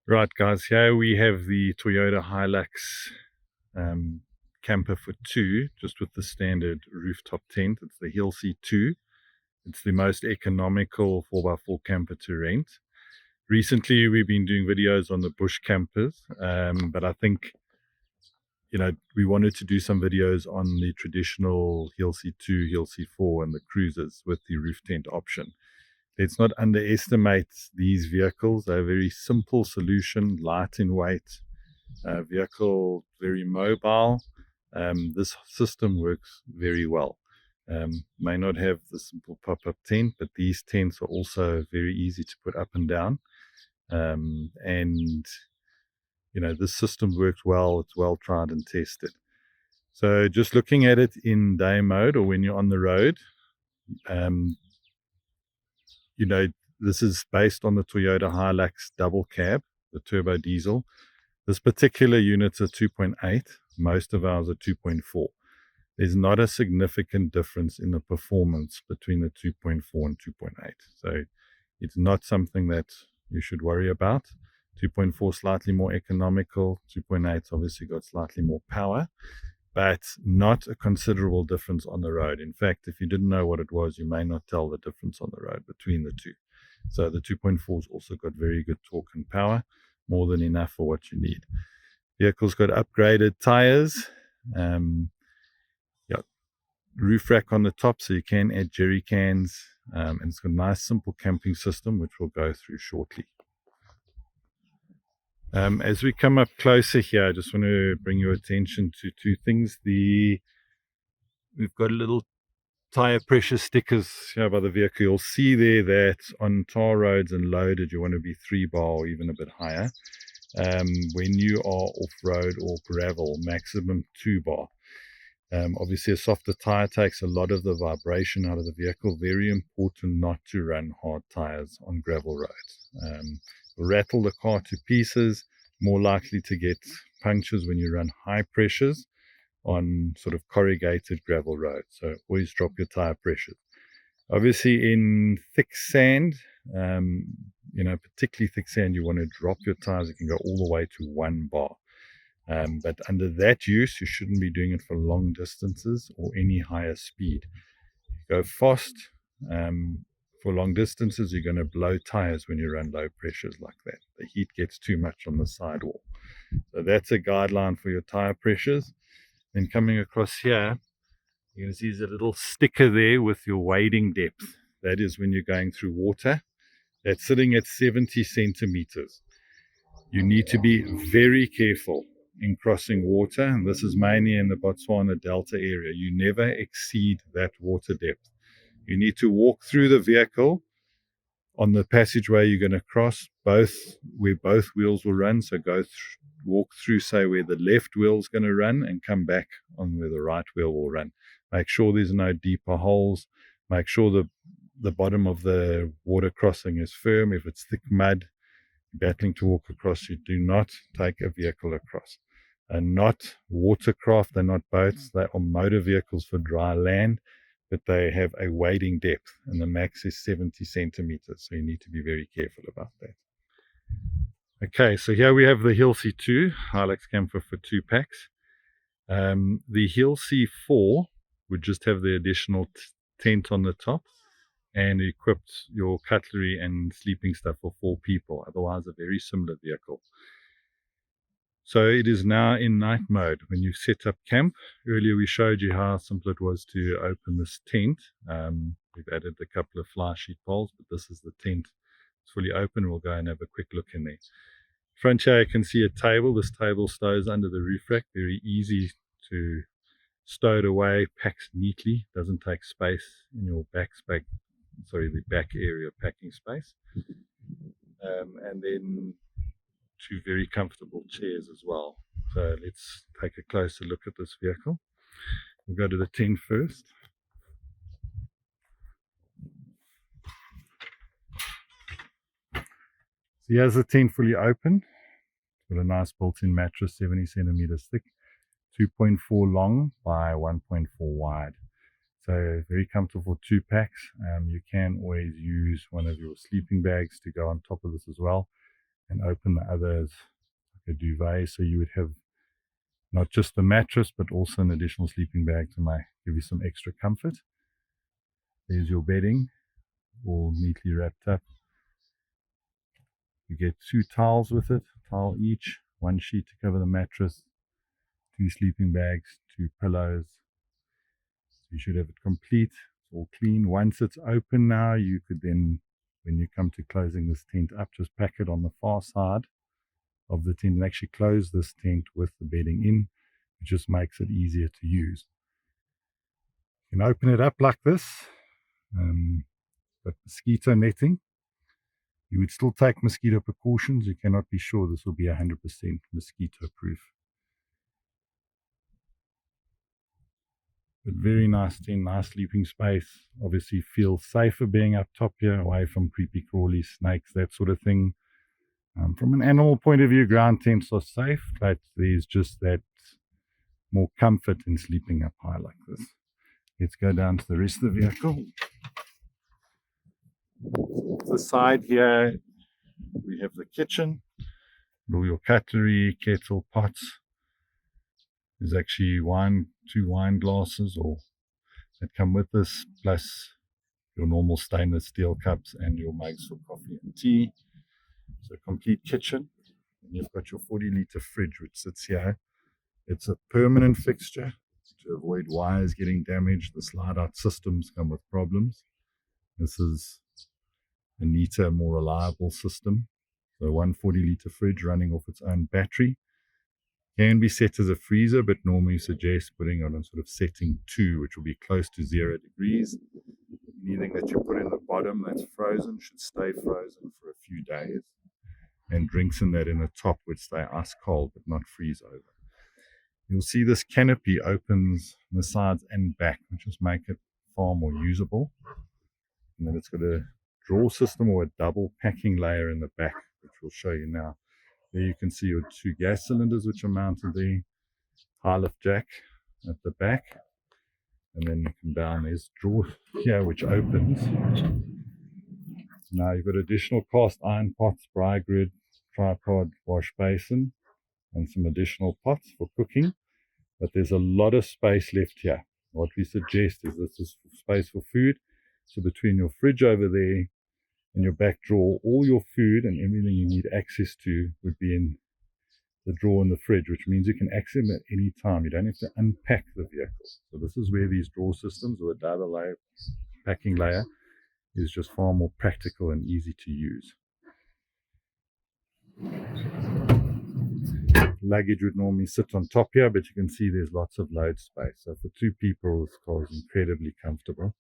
Right, guys, here we have the Toyota Hilux camper for two, just with the standard rooftop tent. It's the HilC2. It's the most economical 4x4 camper to rent. Recently, we've been doing videos on the bush campers, but I think, we wanted to do some videos on the traditional HilC2, HilC4, and the cruisers with the roof tent option. Let's not underestimate these vehicles. They're a very simple solution, light in weight, vehicle, very mobile. This system works very well. May not have the simple pop-up tent, but these tents are also very easy to put up and down. And this system works well. It's well tried and tested. So just looking at it in day mode or when you're on the road, this is based on the Toyota Hilux double cab, the turbo diesel. This particular unit's a 2.8. Most of ours are 2.4. There's not a significant difference in the performance between the 2.4 and 2.8. So it's not something that you should worry about. 2.4 slightly more economical. 2.8 obviously got slightly more power, but not a considerable difference on the road. In fact, if you didn't know what it was, you may not tell the difference on the road between the two. So the 2.4's also got very good torque and power, more than enough for what you need. Vehicle's got upgraded tires, roof rack on the top, so you can add jerry cans, and it's got a nice simple camping system, which we'll go through shortly. As we come up closer here, I just want to bring your attention to two things. We've got a little tire pressure stickers here by the vehicle. You'll see there that on tar roads and loaded, you want to be 3 bar or even a bit higher. When you are off-road or gravel, maximum 2 bar. Obviously, a softer tire takes a lot of the vibration out of the vehicle. Very important not to run hard tires on gravel roads. Rattle the car to pieces, more likely to get punctures when you run high pressures on sort of corrugated gravel roads. So always drop your tire pressures. Obviously, in thick sand, particularly thick sand, you want to drop your tires. It can go all the way to 1 bar. But under that use, you shouldn't be doing it for long distances or any higher speed. Go fast. For long distances, you're going to blow tires when you run low pressures like that. The heat gets too much on the sidewall. So that's a guideline for your tire pressures. Then coming across here, you're going to see there's a little sticker there with your wading depth. That is when you're going through water. That's sitting at 70 centimeters. You need to be very careful in crossing water, and this is mainly in the Botswana Delta area. You never exceed that water depth. You need to walk through the vehicle on the passageway you're going to cross, where both wheels will run. So walk through, say, where the left wheel is going to run, and come back on where the right wheel will run. Make sure there's no deeper holes. Make sure the bottom of the water crossing is firm. If it's thick mud, battling to walk across, you do not take a vehicle across. And not watercraft, they're not boats, they are motor vehicles for dry land, but they have a wading depth, and the max is 70 centimeters, so you need to be very careful about that. Okay, so here we have the HilC2 Hilux camper for 2 packs. The HilC4 would just have the additional tent on the top and equipped your cutlery and sleeping stuff for 4 people. Otherwise, a very similar vehicle. So it is now in night mode. When you set up camp, earlier we showed you how simple it was to open this tent. We've added a couple of fly sheet poles, but this is the tent. It's fully open. We'll go and have a quick look in there. Front here you can see a table. This table stows under the roof rack. Very easy to stow it away, packs neatly, doesn't take space in your the back area packing space. And then 2 very comfortable chairs as well. So let's take a closer look at this vehicle. We'll go to the tent first. So here's the tent fully open. It's got a nice built-in mattress, 70 centimeters thick, 2.4 long by 1.4 wide. So very comfortable 2 packs. You can always use one of your sleeping bags to go on top of this as well. and open the others like a duvet, so you would have not just the mattress but also an additional sleeping bag to give you some extra comfort. There's your bedding, all neatly wrapped up. You get 2 towels with it, towel each, 1 sheet to cover the mattress, 2 sleeping bags, 2 pillows. You should have it complete. It's all clean. Once it's open now, you could then, when you come to closing this tent up, just pack it on the far side of the tent and actually close this tent with the bedding in. It just makes it easier to use. You can open it up like this, but mosquito netting. You would still take mosquito precautions. You cannot be sure this will be 100% mosquito proof. But very nice tent, nice sleeping space. Obviously feel safer being up top here, away from creepy crawly snakes, that sort of thing. From an animal point of view, ground tents are safe, but there's just that more comfort in sleeping up high like this. Let's go down to the rest of the vehicle. The side here, we have the kitchen, all your cutlery, kettle, pots. There's actually 2 wine glasses that come with this, plus your normal stainless steel cups and your mugs for coffee and tea. So complete kitchen. And you've got your 40-litre fridge which sits here. It's a permanent fixture to avoid wires getting damaged. The slide-out systems come with problems. This is a neater, more reliable system. So 1 40-litre fridge running off its own battery. Can be set as a freezer, but normally suggest putting it on sort of setting 2, which will be close to 0 degrees. Anything that you put in the bottom that's frozen should stay frozen for a few days. And drinks in the top would stay ice cold but not freeze over. You'll see this canopy opens on the sides and back, which just make it far more usable. And then it's got a drawer system or a double packing layer in the back, which we'll show you now. There you can see your 2 gas cylinders which are mounted there, high lift jack at the back, and then you come down, there's a drawer here which opens. Now you've got additional cast iron pots, braai grid, tripod, wash basin, and some additional pots for cooking, but there's a lot of space left here. What we suggest is this is space for food, so between your fridge over there and your back drawer, all your food and everything you need access to would be in the drawer in the fridge, which means you can access them at any time. You don't have to unpack the vehicle. So this is where these drawer systems or a double layer packing layer is just far more practical and easy to use. Luggage would normally sit on top here, but you can see there's lots of load space. So for 2 people, this car is incredibly comfortable.